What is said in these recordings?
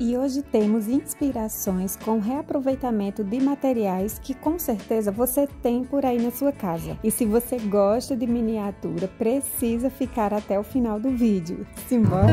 E hoje temos inspirações com reaproveitamento de materiais que com certeza você tem por aí na sua casa. E se você gosta de miniatura, precisa ficar até o final do vídeo. Simbora?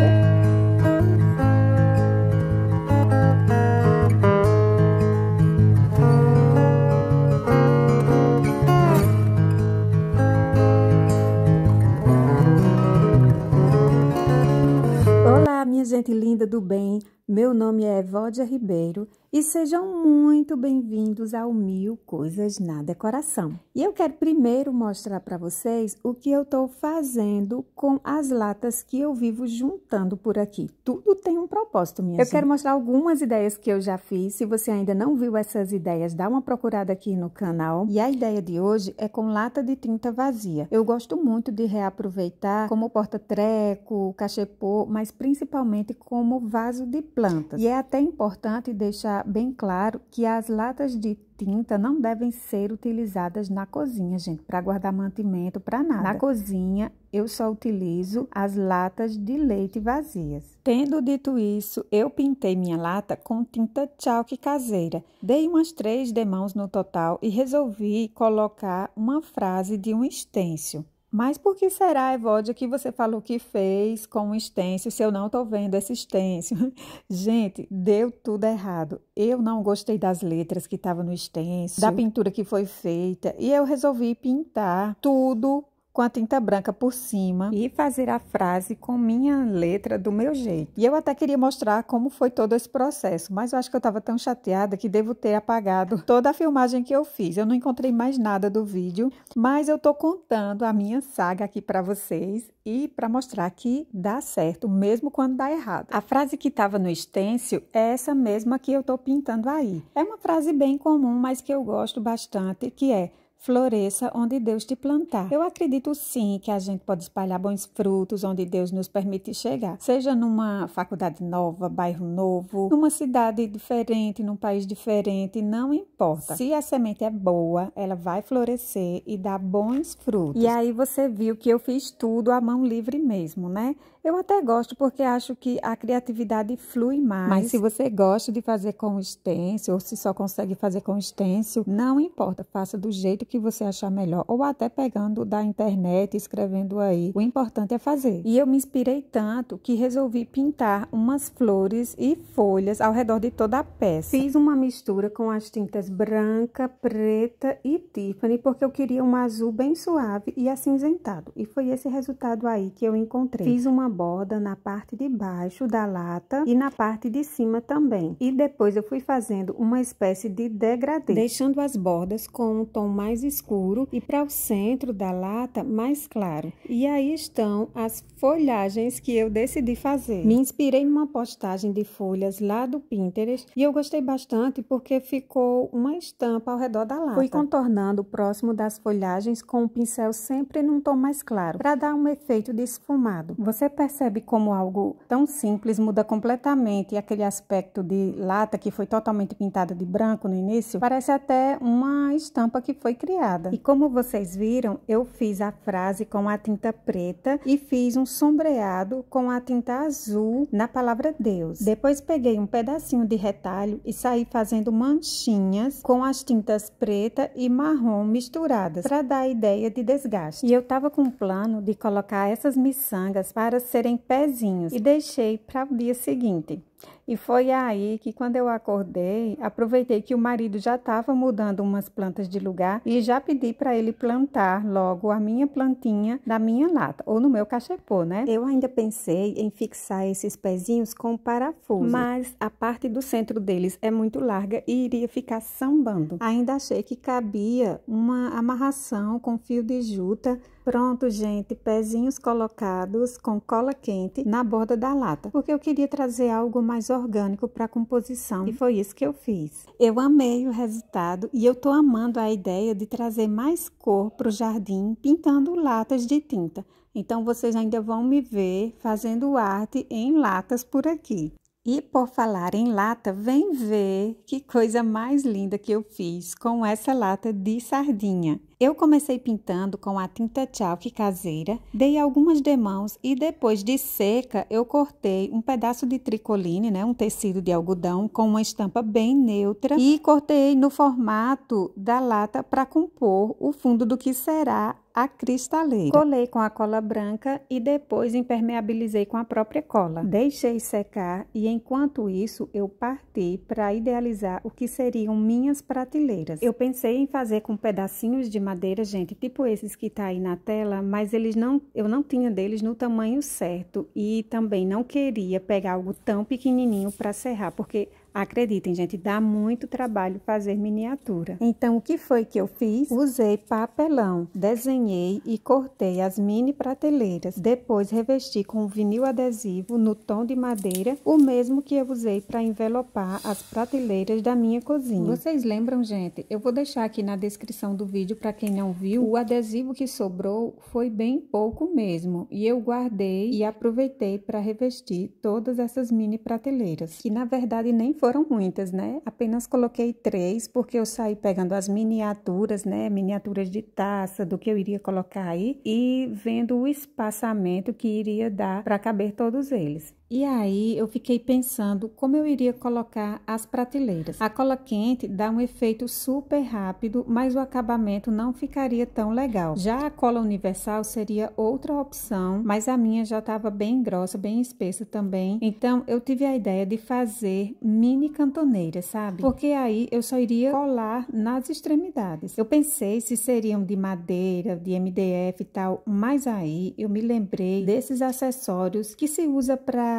Olá, minha gente linda do bem, meu nome é Evódia Ribeiro e sejam muito bem-vindos ao Mil Coisas na Decoração. E eu quero primeiro mostrar para vocês o que eu estou fazendo com as latas que eu vivo juntando por aqui. Tudo tem um propósito, minha gente. Eu quero mostrar algumas ideias que eu já fiz. Se você ainda não viu essas ideias, dá uma procurada aqui no canal. E a ideia de hoje é com lata de tinta vazia. Eu gosto muito de reaproveitar como porta-treco, cachepô, mas principalmente como vaso de plantas. E é até importante deixar bem claro que as latas de tinta não devem ser utilizadas na cozinha, gente, para guardar mantimento, para nada. Na cozinha, eu só utilizo as latas de leite vazias. Tendo dito isso, eu pintei minha lata com tinta chalk caseira. Dei umas 3 demãos no total e resolvi colocar uma frase de um stencil. Mas por que será, Evódia, que você falou que fez com um stencil se eu não estou vendo esse stencil? Gente, deu tudo errado. Eu não gostei das letras que estavam no stencil, da pintura que foi feita, e eu resolvi pintar tudo com a tinta branca por cima e fazer a frase com minha letra do meu jeito. E eu até queria mostrar como foi todo esse processo, mas eu acho que eu estava tão chateada que devo ter apagado toda a filmagem que eu fiz. Eu não encontrei mais nada do vídeo, mas eu tô contando a minha saga aqui para vocês e para mostrar que dá certo, mesmo quando dá errado. A frase que estava no stencil é essa mesma que eu tô pintando aí. É uma frase bem comum, mas que eu gosto bastante, que é: floresça onde Deus te plantar. Eu acredito sim que a gente pode espalhar bons frutos onde Deus nos permite chegar. Seja numa faculdade nova, bairro novo, numa cidade diferente, num país diferente, não importa. Se a semente é boa, ela vai florescer e dar bons frutos. E aí você viu que eu fiz tudo à mão livre mesmo, né? Eu até gosto porque acho que a criatividade flui mais. Mas se você gosta de fazer com stencil ou se só consegue fazer com stencil, não importa, faça do jeito que você achar melhor, ou até pegando da internet e escrevendo aí. O importante é fazer. E eu me inspirei tanto que resolvi pintar umas flores e folhas ao redor de toda a peça. Fiz uma mistura com as tintas branca, preta e Tiffany, porque eu queria um azul bem suave e acinzentado. E foi esse resultado aí que eu encontrei. Fiz uma borda na parte de baixo da lata e na parte de cima também. E depois eu fui fazendo uma espécie de degradê, deixando as bordas com um tom mais escuro e para o centro da lata mais claro. E aí estão as folhagens que eu decidi fazer. Me inspirei em uma postagem de folhas lá do Pinterest e eu gostei bastante porque ficou uma estampa ao redor da lata. Fui contornando próximo das folhagens com o pincel sempre num tom mais claro, para dar um efeito de esfumado. Você percebe como algo tão simples muda completamente aquele aspecto de lata que foi totalmente pintada de branco no início? Parece até uma estampa que foi criada. E como vocês viram, eu fiz a frase com a tinta preta e fiz um sombreado com a tinta azul na palavra Deus. Depois peguei um pedacinho de retalho e saí fazendo manchinhas com as tintas preta e marrom misturadas para dar a ideia de desgaste. E eu tava com um plano de colocar essas miçangas para serem pezinhos e deixei para o dia seguinte. E foi aí que quando eu acordei, aproveitei que o marido já estava mudando umas plantas de lugar e já pedi para ele plantar logo a minha plantinha na minha lata, ou no meu cachepô, né? Eu ainda pensei em fixar esses pezinhos com parafuso, mas a parte do centro deles é muito larga e iria ficar sambando. Ainda achei que cabia uma amarração com fio de juta. Pronto, gente, pezinhos colocados com cola quente na borda da lata, porque eu queria trazer algo mais orgânico para a composição e foi isso que eu fiz. Eu amei o resultado e eu tô amando a ideia de trazer mais cor para o jardim pintando latas de tinta. Então vocês ainda vão me ver fazendo arte em latas por aqui. E por falar em lata, vem ver que coisa mais linda que eu fiz com essa lata de sardinha. Eu comecei pintando com a tinta chalk caseira, dei algumas demãos e depois de seca eu cortei um pedaço de tricoline, né, um tecido de algodão com uma estampa bem neutra e cortei no formato da lata para compor o fundo do que será a cristaleira. Colei com a cola branca e depois impermeabilizei com a própria cola. Deixei secar e enquanto isso eu parti para idealizar o que seriam minhas prateleiras. Eu pensei em fazer com pedacinhos de madeira, gente, tipo esses que tá aí na tela, mas eu não tinha deles no tamanho certo e também não queria pegar algo tão pequenininho para serrar, porque acreditem, gente, dá muito trabalho fazer miniatura. Então, o que foi que eu fiz? Usei papelão, desenhei e cortei as mini prateleiras. Depois, revesti com vinil adesivo no tom de madeira, o mesmo que eu usei para envelopar as prateleiras da minha cozinha. Vocês lembram, gente? Eu vou deixar aqui na descrição do vídeo para quem não viu. O adesivo que sobrou foi bem pouco mesmo. E eu guardei e aproveitei para revestir todas essas mini prateleiras, que na verdade nem foram muitas, né? Apenas coloquei 3, porque eu saí pegando as miniaturas, né? Miniaturas de taça, do que eu iria colocar aí, e vendo o espaçamento que iria dar para caber todos eles. E aí eu fiquei pensando como eu iria colocar as prateleiras. A cola quente dá um efeito super rápido, mas o acabamento não ficaria tão legal. Já a cola universal seria outra opção, mas a minha já estava bem grossa, bem espessa também. Então eu tive a ideia de fazer mini cantoneiras, sabe? Porque aí eu só iria colar nas extremidades. Eu pensei se seriam de madeira, de MDF e tal, mas aí eu me lembrei desses acessórios que se usa para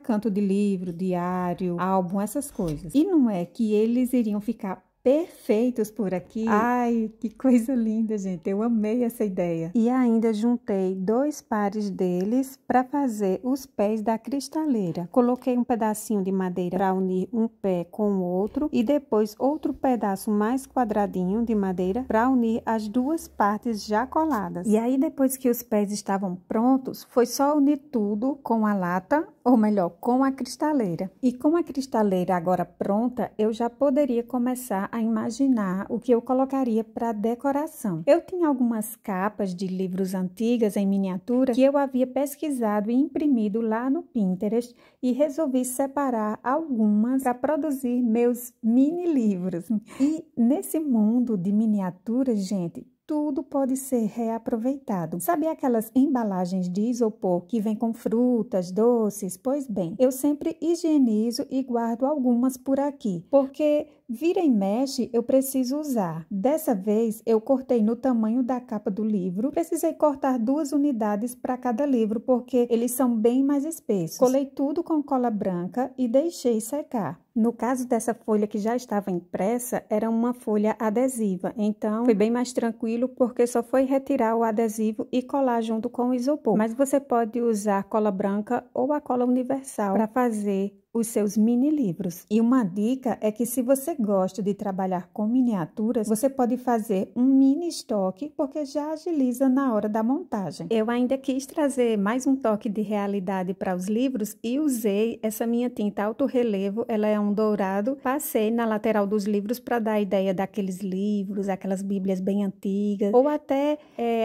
canto de livro, diário, álbum, essas coisas. E não é que eles iriam ficar perfeitos por aqui. Ai, que coisa linda, gente. Eu amei essa ideia. E ainda juntei 2 pares deles para fazer os pés da cristaleira. Coloquei um pedacinho de madeira para unir um pé com o outro e depois outro pedaço mais quadradinho de madeira para unir as 2 partes já coladas. E aí, depois que os pés estavam prontos, foi só unir tudo com a lata, ou melhor, com a cristaleira. E com a cristaleira agora pronta, eu já poderia começar a imaginar o que eu colocaria para decoração. Eu tinha algumas capas de livros antigas em miniatura que eu havia pesquisado e imprimido lá no Pinterest e resolvi separar algumas para produzir meus mini livros. E nesse mundo de miniaturas, gente, tudo pode ser reaproveitado. Sabe aquelas embalagens de isopor que vem com frutas, doces? Pois bem, eu sempre higienizo e guardo algumas por aqui, porque vira e mexe eu preciso usar. Dessa vez eu cortei no tamanho da capa do livro, precisei cortar 2 unidades para cada livro, porque eles são bem mais espessos. Colei tudo com cola branca e deixei secar. No caso dessa folha que já estava impressa, era uma folha adesiva, então foi bem mais tranquilo porque só foi retirar o adesivo e colar junto com o isopor. Mas você pode usar cola branca ou a cola universal para fazer os seus mini livros. E uma dica é que se você gosta de trabalhar com miniaturas, você pode fazer um mini estoque, porque já agiliza na hora da montagem. Eu ainda quis trazer mais um toque de realidade para os livros e usei essa minha tinta alto relevo, ela é um dourado, passei na lateral dos livros para dar a ideia daqueles livros, aquelas bíblias bem antigas, ou até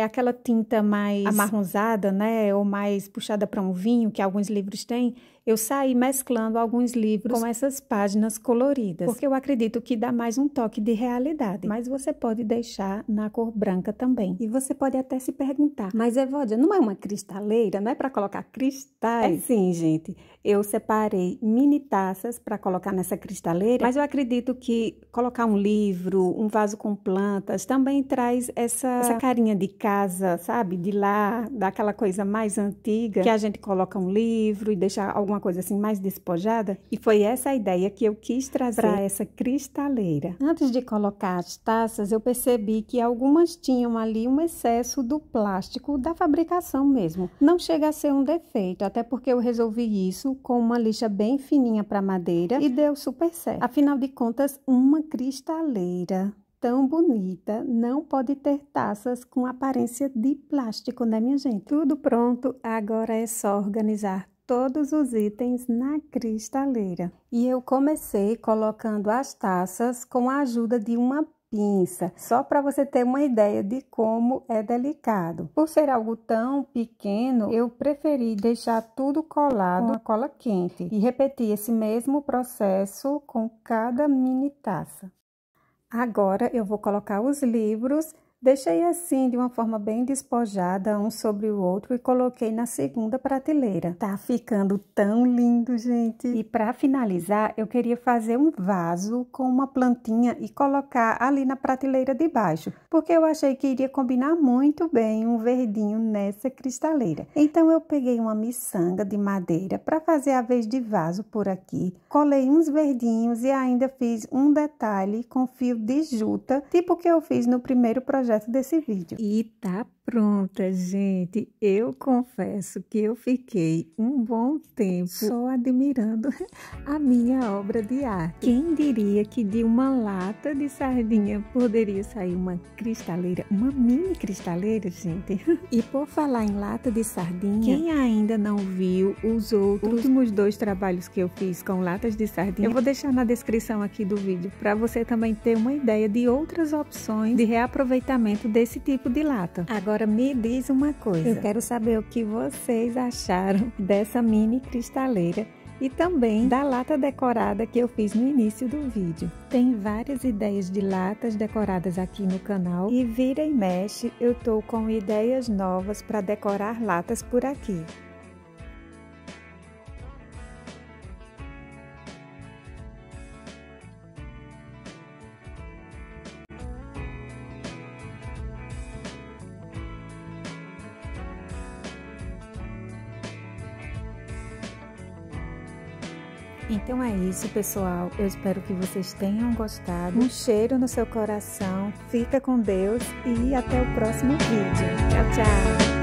aquela tinta mais amarronzada, né, ou mais puxada para um vinho, que alguns livros têm. Eu saí mesclando alguns livros com essas páginas coloridas, porque eu acredito que dá mais um toque de realidade. Mas você pode deixar na cor branca também. E você pode até se perguntar, mas Evódia, não é uma cristaleira? Não é para colocar cristais? É sim, gente. Eu separei mini taças para colocar nessa cristaleira, mas eu acredito que colocar um livro, um vaso com plantas, também traz essa carinha de casa, sabe? De lá, daquela coisa mais antiga, que a gente coloca um livro e deixa alguma coisa assim mais despojada. E foi essa a ideia que eu quis trazer para essa cristaleira. Antes de colocar as taças, eu percebi que algumas tinham ali um excesso do plástico da fabricação mesmo. Não chega a ser um defeito, até porque eu resolvi isso com uma lixa bem fininha para madeira e deu super certo. Afinal de contas, uma cristaleira tão bonita não pode ter taças com aparência de plástico, né, minha gente? Tudo pronto, agora é só organizar todos os itens na cristaleira. E eu comecei colocando as taças com a ajuda de uma pinça, só para você ter uma ideia de como é delicado. Por ser algo tão pequeno, eu preferi deixar tudo colado com a cola quente e repetir esse mesmo processo com cada mini taça. Agora eu vou colocar os livros. Deixei assim de uma forma bem despojada, um sobre o outro, e coloquei na segunda prateleira. Tá ficando tão lindo, gente! E para finalizar, eu queria fazer um vaso com uma plantinha e colocar ali na prateleira de baixo, porque eu achei que iria combinar muito bem um verdinho nessa cristaleira. Então eu peguei uma miçanga de madeira para fazer a vez de vaso por aqui, colei uns verdinhos e ainda fiz um detalhe com fio de juta, tipo o que eu fiz no primeiro projeto desse vídeo. E tá pronta, gente. Eu confesso que eu fiquei um bom tempo só admirando a minha obra de arte. Quem diria que de uma lata de sardinha poderia sair uma cristaleira, uma mini cristaleira, gente? E por falar em lata de sardinha, quem ainda não viu os últimos 2 trabalhos que eu fiz com latas de sardinha, eu vou deixar na descrição aqui do vídeo para você também ter uma ideia de outras opções de reaproveitamento desse tipo de lata. Agora me diz uma coisa, eu quero saber o que vocês acharam dessa mini cristaleira e também da lata decorada que eu fiz no início do vídeo. Tem várias ideias de latas decoradas aqui no canal e vira e mexe eu tô com ideias novas para decorar latas por aqui. Então é isso, pessoal. Eu espero que vocês tenham gostado. Um cheiro no seu coração. Fica com Deus e até o próximo vídeo. Tchau, tchau!